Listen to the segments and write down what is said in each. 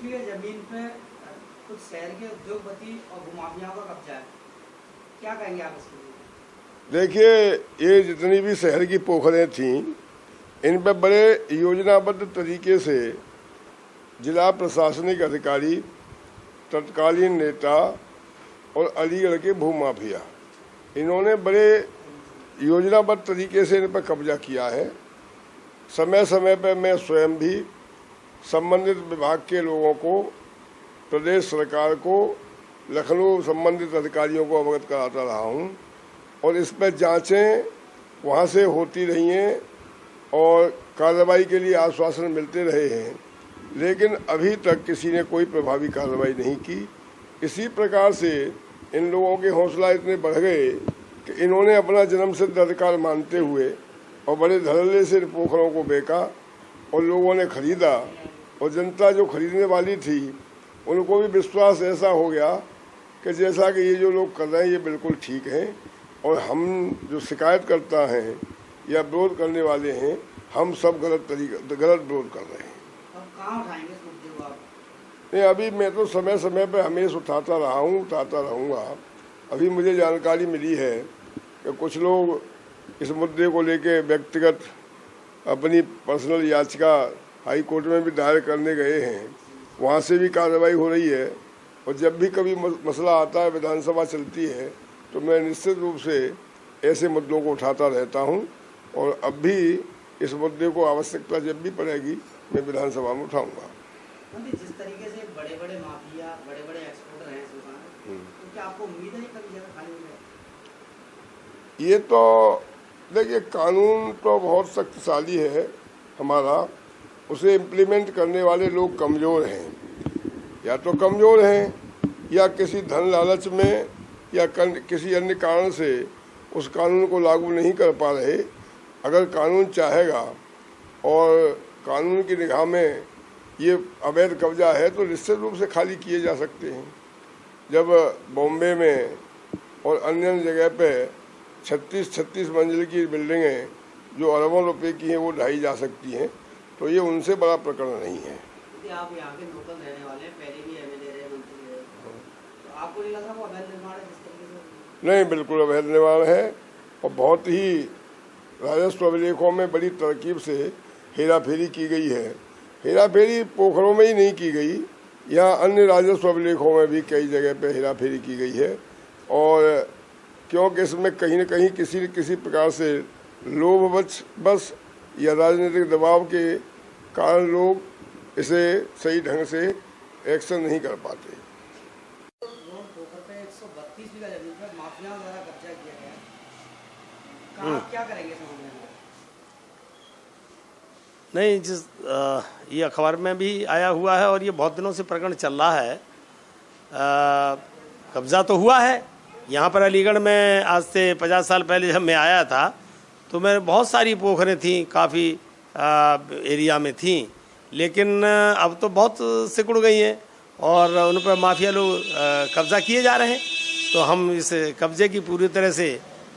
बीघा जमीन पे कुछ शहर के उद्योगपति और भूमाफियाओं का कब्जा है, क्या कहेंगे आप इसके लिए? देखिए, ये जितनी भी शहर की पोखरें थीं, इन पर बड़े योजनाबद्ध तरीके से जिला प्रशासनिक अधिकारी, तत्कालीन नेता और अलीगढ़ के भूमाफिया, इन्होंने बड़े योजनाबद्ध तरीके से इन पर कब्जा किया है। समय समय पर मैं स्वयं भी संबंधित विभाग के लोगों को, प्रदेश सरकार को, लखनऊ संबंधित अधिकारियों को अवगत कराता रहा हूं और इस पर जांचें वहां से होती रही हैं और कार्रवाई के लिए आश्वासन मिलते रहे हैं, लेकिन अभी तक किसी ने कोई प्रभावी कार्रवाई नहीं की। इसी प्रकार से इन लोगों के हौसला इतने बढ़ गए कि इन्होंने अपना जन्मसिद्ध अधिकार मानते हुए और बड़े धड़ल्ले से इन पोखरों को बेचा और लोगों ने खरीदा, और जनता जो खरीदने वाली थी उनको भी विश्वास ऐसा हो गया कि जैसा कि ये जो लोग कर रहे हैं ये बिल्कुल ठीक है और हम जो शिकायत करता हैं या विरोध करने वाले हैं, हम सब गलत विरोध कर रहे हैं। अब कहाँ उठाएंगे इस मुद्दे को आप? नहीं, अभी मैं तो समय समय पर हमेशा उठाता रहा हूँ, उठाता रहूँगा। अभी मुझे जानकारी मिली है कि कुछ लोग इस मुद्दे को लेके व्यक्तिगत अपनी पर्सनल याचिका हाई कोर्ट में भी दायर करने गए हैं, वहाँ से भी कार्रवाई हो रही है। और जब भी कभी मसला आता है, विधानसभा चलती है, तो मैं निश्चित रूप से ऐसे मुद्दों को उठाता रहता हूँ और अब भी इस मुद्दे को आवश्यकता जब भी पड़ेगी मैं विधानसभा में उठाऊँगा। जिस तरीके से बड़े बड़े माफिया, बड़े बड़े एक्सपोर्टर हैं तो क्या आपको उम्मीद है कभी जगह खाली हो जाए? ये तो देखिए, कानून तो बहुत शक्तिशाली है हमारा, उसे इम्प्लीमेंट करने वाले लोग कमज़ोर हैं, या तो कमज़ोर हैं या किसी धन लालच में या किसी अन्य कारण से उस कानून को लागू नहीं कर पा रहे। अगर कानून चाहेगा और कानून की निगाह में ये अवैध कब्जा है तो निश्चित रूप से खाली किए जा सकते हैं। जब बॉम्बे में और अन्य जगह पे 36 मंजिल की बिल्डिंगें जो अरबों रुपए की हैं वो ढाई जा सकती हैं, तो ये उनसे बड़ा प्रकरण नहीं है। आप यहाँ के लोकल रहने वाले हैं, पहले भी एमएलए रहे, मंत्री रहे, तो आपको नहीं लग रहा वो अवैध निर्माण है जिस तरीके से? नहीं, बिल्कुल अवैध निर्माण है और बहुत ही राजस्व अभिलेखों में बड़ी तरकीब से हेराफेरी की गई है। हेराफेरी पोखरों में ही नहीं की गई, यहाँ अन्य राजस्व अभिलेखों में भी कई जगह पे हेराफेरी की गई है। और क्योंकि इसमें कहीं न कहीं किसी न किसी प्रकार से लोभ बस या राजनीतिक दबाव के कारण लोग इसे सही ढंग से एक्शन नहीं कर पाते। रोड पोखर पे 132 बीघा जमीन पर माफियाओं द्वारा कब्जा किया गया, कहाँ क्या करेंगे इस मामले में? नहीं, ये अखबार में भी आया हुआ है और ये बहुत दिनों से प्रकरण चल रहा है। कब्जा तो हुआ है यहाँ पर अलीगढ़ में। आज से 50 साल पहले जब मैं आया था तो मैं बहुत सारी पोखरें थीं, काफ़ी एरिया में थीं, लेकिन अब तो बहुत सिकुड़ गई हैं और उन पर माफिया लोग कब्जा किए जा रहे हैं। तो हम इस कब्जे की पूरी तरह से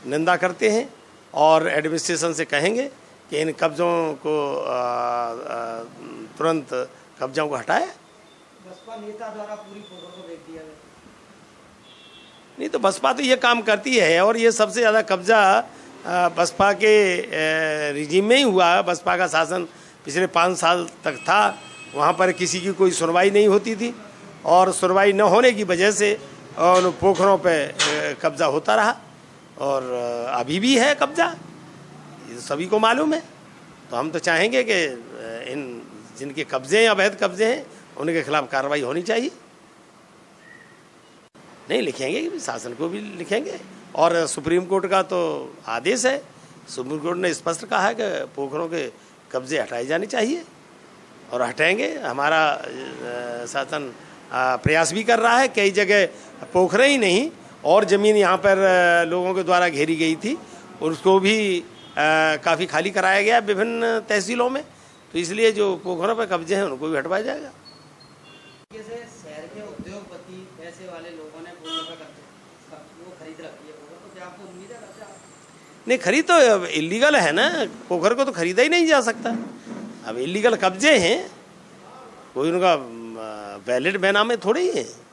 निंदा करते हैं और एडमिनिस्ट्रेशन से कहेंगे कि इन कब्जों को तुरंत कब्जों को हटाए। बसपा नेता द्वारा पूरी पोखर को बेच दिया गया। नहीं, तो बसपा तो ये काम करती है और ये सबसे ज़्यादा कब्जा बसपा के रिजीम में ही हुआ है। बसपा का शासन पिछले 5 साल तक था, वहाँ पर किसी की कोई सुनवाई नहीं होती थी और सुनवाई न होने की वजह से उन पोखरों पे कब्जा होता रहा और अभी भी है कब्जा, ये सभी को मालूम है। तो हम तो चाहेंगे कि इन जिनके कब्जे हैं, अवैध कब्जे हैं, उनके खिलाफ कार्रवाई होनी चाहिए। नहीं लिखेंगे, शासन को भी लिखेंगे और सुप्रीम कोर्ट का तो आदेश है। सुप्रीम कोर्ट ने स्पष्ट कहा है कि पोखरों के कब्जे हटाए जाने चाहिए और हटाएंगे। हमारा शासन प्रयास भी कर रहा है। कई जगह पोखरें ही नहीं और ज़मीन यहाँ पर लोगों के द्वारा घेरी गई थी, उसको भी काफ़ी खाली कराया गया विभिन्न तहसीलों में। तो इसलिए जो पोखरों पर कब्जे हैं उनको भी हटवाया जाएगा। शहर के उद्योगपति, पैसे वाले लोगों ने वो खरीद रखी है पोखर, तो क्या आपको उम्मीद है कब्जा? नहीं, खरीद तो इलीगल है ना, पोखर को तो खरीदा ही नहीं जा सकता। अब इलीगल कब्जे हैं, कोई उनका वैलिड बेनामे थोड़े ही हैं।